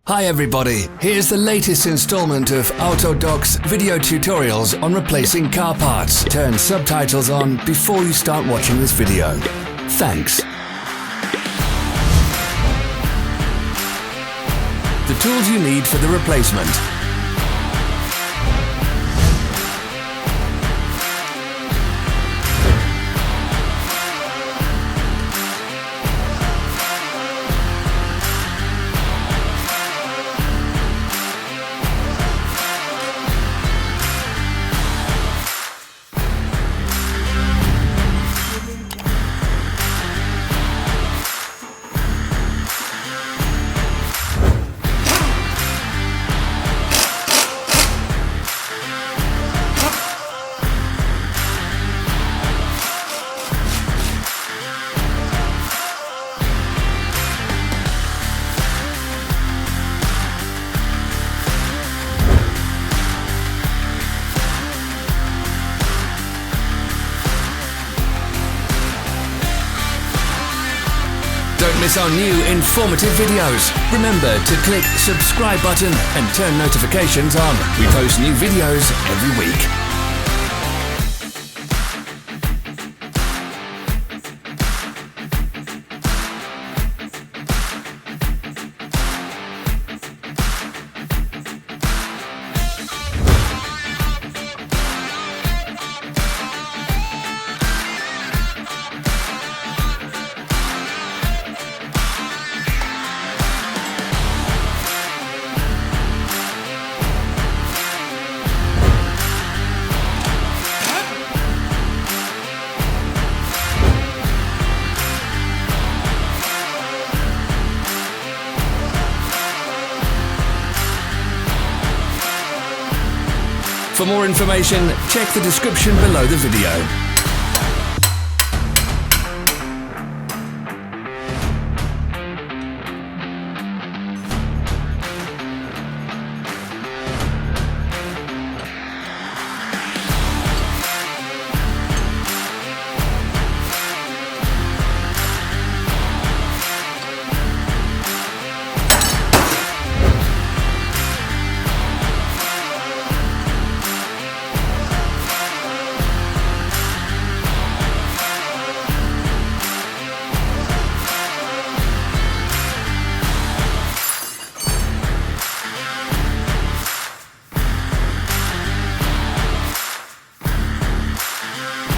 Hi everybody, here's the latest installment of Autodoc's video tutorials on replacing car parts. Turn subtitles on before you start watching this video. Thanks. The tools you need for the replacement. Don't miss our new informative videos. Remember to click subscribe button and turn notifications on. We post new videos every week. For more information, check the description below the video.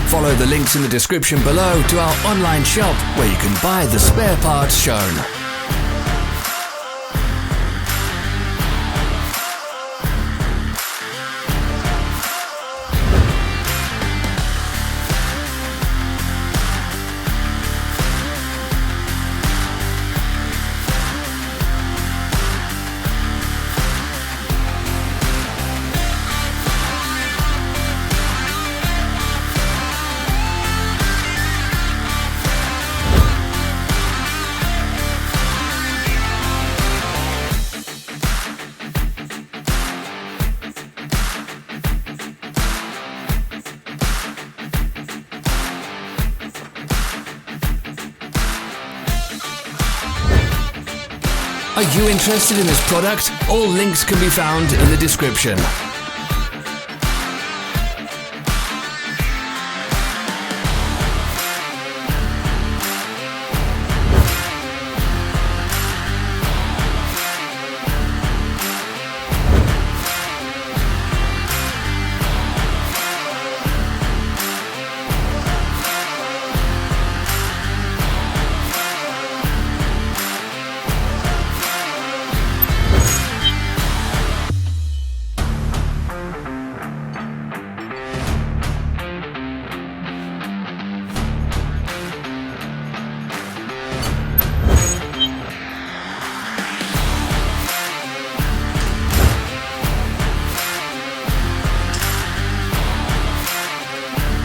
Follow the links in the description below to our online shop where you can buy the spare parts shown. Are you interested in this product? All links can be found in the description.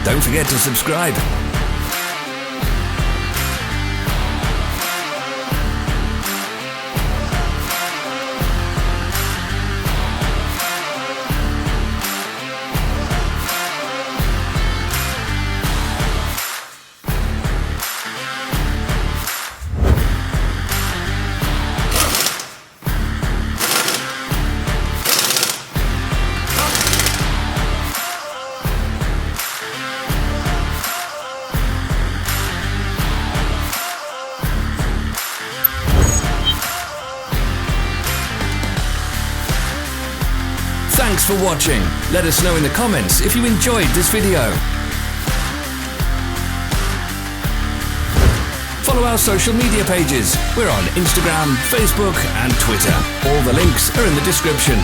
Don't forget to subscribe. Thanks for watching. Let us know in the comments if you enjoyed this video. Follow our social media pages. We're on Instagram, Facebook and Twitter. All the links are in the description.